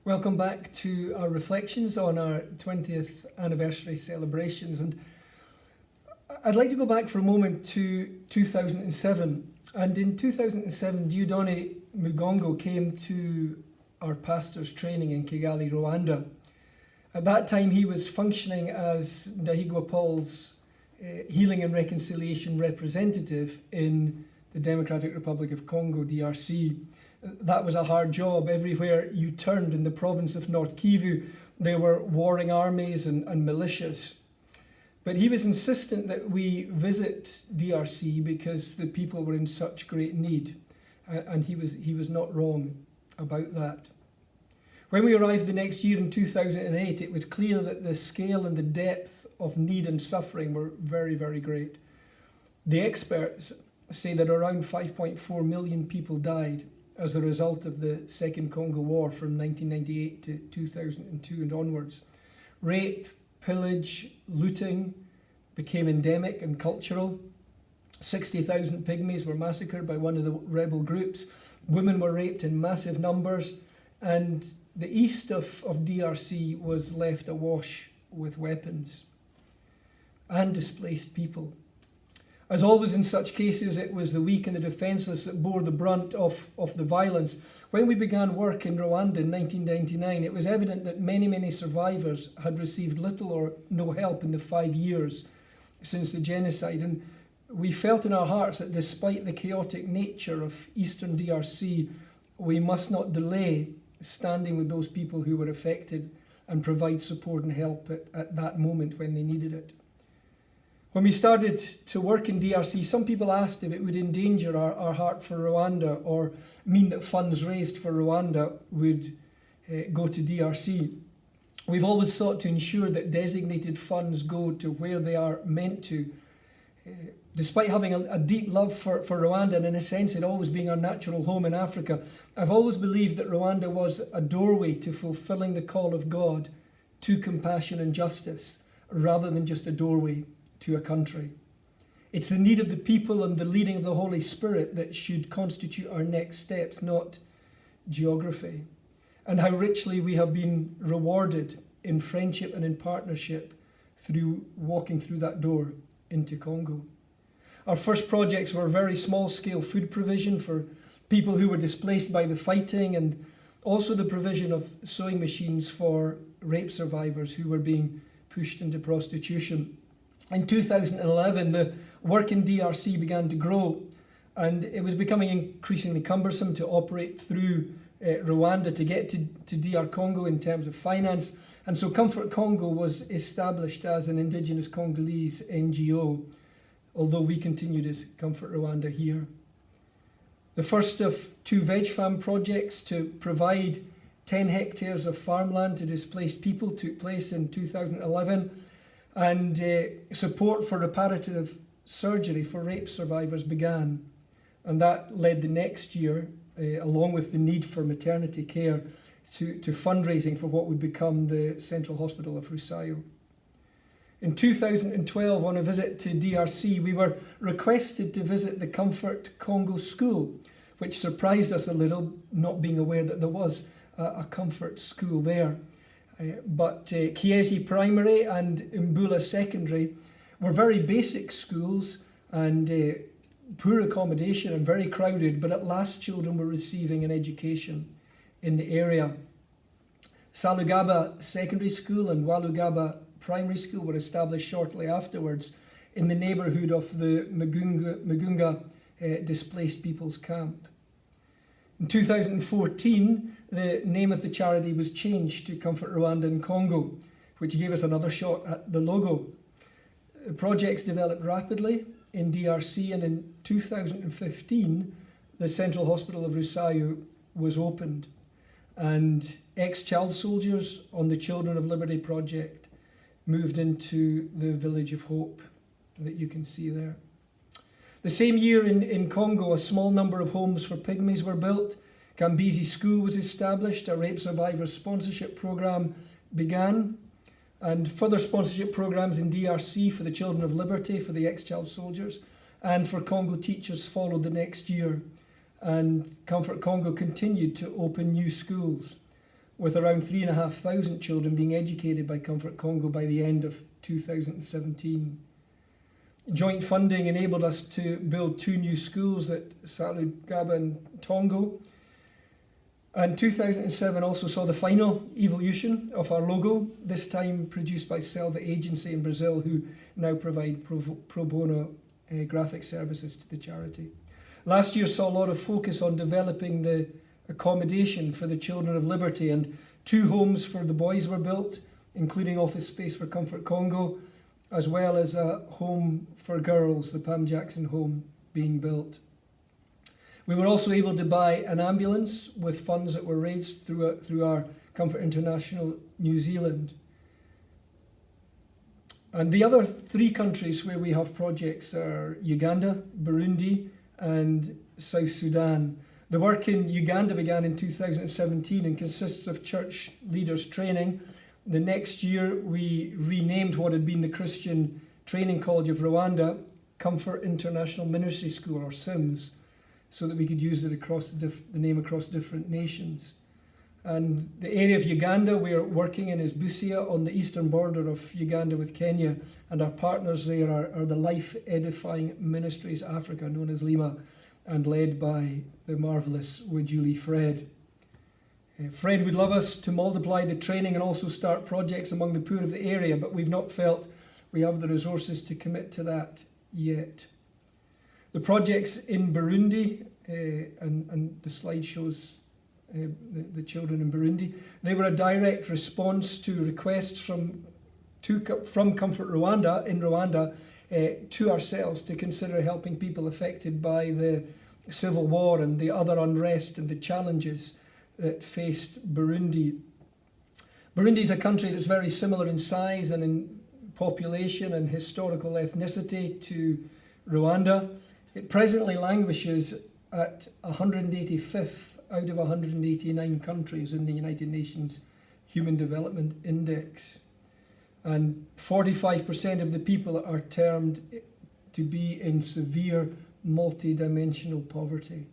Welcome back to our reflections on our 20th anniversary celebrations. And I'd like to go back for a moment to 2007. And in 2007, Dieudonné Mugongo came to our pastor's training in Kigali, Rwanda. At that time, he was functioning as Ndahigwa Paul's Healing and Reconciliation representative in the Democratic Republic of Congo, DRC. That was a hard job. Everywhere you turned in the province of North Kivu, there were warring armies and militias. But he was insistent that we visit DRC because the people were in such great need. And he was not wrong about that. When we arrived the next year in 2008, it was clear that the scale and the depth of need and suffering were very, very great. The experts say that around 5.4 million people died as a result of the Second Congo War from 1998 to 2002 and onwards. Rape, pillage, looting became endemic and cultural. 60,000 pygmies were massacred by one of the rebel groups. Women were raped in massive numbers, and the east of DRC was left awash with weapons and displaced people. As always in such cases, it was the weak and the defenceless that bore the brunt of the violence. When we began work in Rwanda in 1999, it was evident that many survivors had received little or no help in the 5 years since the genocide. And we felt in our hearts that despite the chaotic nature of Eastern DRC, we must not delay standing with those people who were affected and provide support and help at that moment when they needed it. When we started to work in DRC, some people asked if it would endanger our heart for Rwanda or mean that funds raised for Rwanda would go to DRC. We've always sought to ensure that designated funds go to where they are meant to. Despite having a deep love for Rwanda and in a sense it always being our natural home in Africa, I've always believed that Rwanda was a doorway to fulfilling the call of God to compassion and justice rather than just a doorway to a country. It's the need of the people and the leading of the Holy Spirit that should constitute our next steps, not geography. And how richly we have been rewarded in friendship and in partnership through walking through that door into Congo. Our first projects were very small-scale food provision for people who were displaced by the fighting, and also the provision of sewing machines for rape survivors who were being pushed into prostitution. In 2011, the work in DRC began to grow, and it was becoming increasingly cumbersome to operate through Rwanda to get to DR Congo in terms of finance. And so Comfort Congo was established as an Indigenous Congolese NGO, although we continued as Comfort Rwanda here. The first of 2 veg farm projects to provide 10 hectares of farmland to displaced people took place in 2011. And support for reparative surgery for rape survivors began. And that led the next year, along with the need for maternity care, to fundraising for what would become the Central Hospital of Rusayo. In 2012, on a visit to DRC, we were requested to visit the Comfort Congo School, which surprised us a little, not being aware that there was a Comfort School there. But Kiezi Primary and Mbula Secondary were very basic schools and poor accommodation and very crowded, but at last children were receiving an education in the area. Salugaba Secondary School and Walugaba Primary School were established shortly afterwards in the neighbourhood of the Mugunga displaced people's camp. In 2014, the name of the charity was changed to Comfort Rwanda and Congo, which gave us another shot at the logo. Projects developed rapidly in DRC, and in 2015, the Central Hospital of Rusayo was opened, and ex-child soldiers on the Children of Liberty project moved into the Village of Hope that you can see there. The same year in Congo, a small number of homes for pygmies were built. Gambizi School was established. A rape survivors sponsorship program began. And further sponsorship programs in DRC for the Children of Liberty, for the ex-child soldiers, and for Congo teachers followed the next year. And Comfort Congo continued to open new schools. with around 3,500 children being educated by Comfort Congo by the end of 2017. Joint funding enabled us to build 2 new schools at Salugaba and Tongo. And 2007 also saw the final evolution of our logo, this time produced by Selva Agency in Brazil, who now provide pro bono graphic services to the charity. Last year saw a lot of focus on developing the accommodation for the Children of Liberty, and 2 homes for the boys were built, including office space for Comfort Congo, as well as a home for girls, the Pam Jackson home, being built. We were also able to buy an ambulance with funds that were raised through our Comfort International New Zealand. And the other 3 countries where we have projects are Uganda, Burundi, and South Sudan. The work in Uganda began in 2017 and consists of church leaders training. The next year we renamed what had been the Christian Training College of Rwanda Comfort International Ministry School, or SIMS, so that we could use it across the name across different nations. And the area of Uganda we're working in is Busia, on the eastern border of Uganda with Kenya, and our partners there are the Life Edifying Ministries Africa, known as Lima, and led by the marvellous Wajuli Fred. Fred would love us to multiply the training and also start projects among the poor of the area, but we've not felt we have the resources to commit to that yet. The projects in Burundi, and the slide shows the children in Burundi, they were a direct response to requests from Comfort Rwanda in Rwanda to ourselves to consider helping people affected by the civil war and the other unrest and the challenges that faced Burundi. Burundi is a country that's very similar in size and in population and historical ethnicity to Rwanda. It presently languishes at 185th out of 189 countries in the United Nations Human Development Index. And 45% of the people are termed to be in severe multi-dimensional poverty.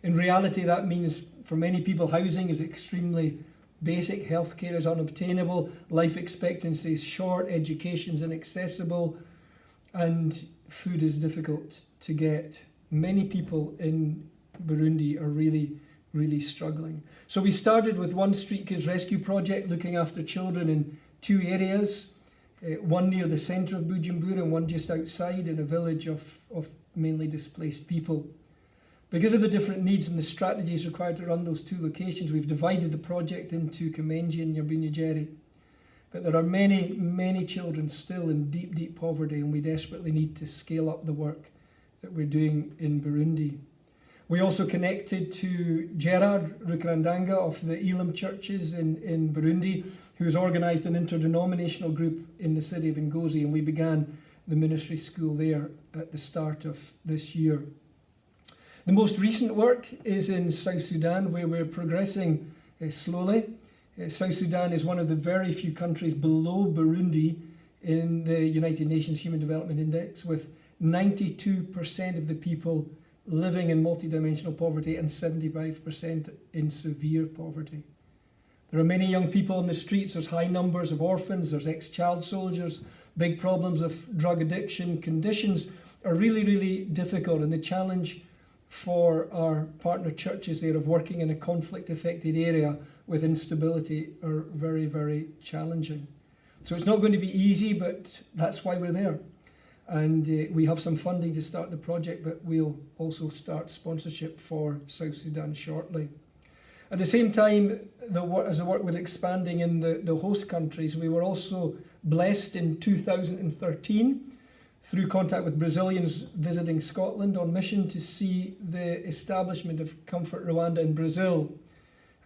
In reality, that means for many people housing is extremely basic, healthcare is unobtainable, life expectancy is short, education is inaccessible, and food is difficult to get. Many people in Burundi are really, really struggling. So we started with one Street Kids Rescue project looking after children in 2 areas, one near the centre of Bujumbura and one just outside in a village of mainly displaced people. Because of the different needs and the strategies required to run those 2 locations, we've divided the project into Kamenji and Nyabunyajeri. But there are many, many children still in deep, deep poverty, and we desperately need to scale up the work that we're doing in Burundi. We also connected to Gerard Rukrandanga of the Elam churches in Burundi, who's organised an interdenominational group in the city of Ngozi, and we began the ministry school there at the start of this year. The most recent work is in South Sudan, where we're progressing slowly. South Sudan is one of the very few countries below Burundi in the United Nations Human Development Index, with 92% of the people living in multidimensional poverty and 75% in severe poverty. There are many young people on the streets, there's high numbers of orphans, there's ex-child soldiers, big problems of drug addiction. Conditions are really, really difficult, and the challenge for our partner churches there of working in a conflict-affected area with instability are very, very challenging. So it's not going to be easy, but that's why we're there. And we have some funding to start the project, but we'll also start sponsorship for South Sudan shortly. At the same time, as the work was expanding in the host countries, we were also blessed in 2013 through contact with Brazilians visiting Scotland on mission to see the establishment of Comfort Rwanda in Brazil.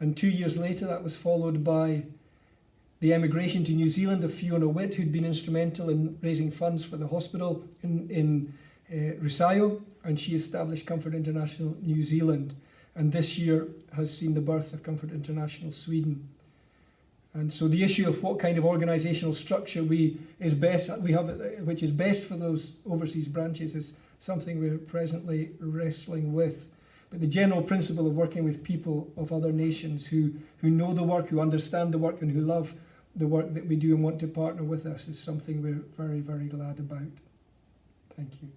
And 2 years later, that was followed by the emigration to New Zealand of Fiona Witt, who'd been instrumental in raising funds for the hospital in Rosario, and she established Comfort International New Zealand. And this year has seen the birth of Comfort International Sweden. And so the issue of what kind of organisational structure which is best for those overseas branches, is something we're presently wrestling with. But the general principle of working with people of other nations who know the work, who understand the work, and who love the work that we do and want to partner with us is something we're very, very glad about. Thank you.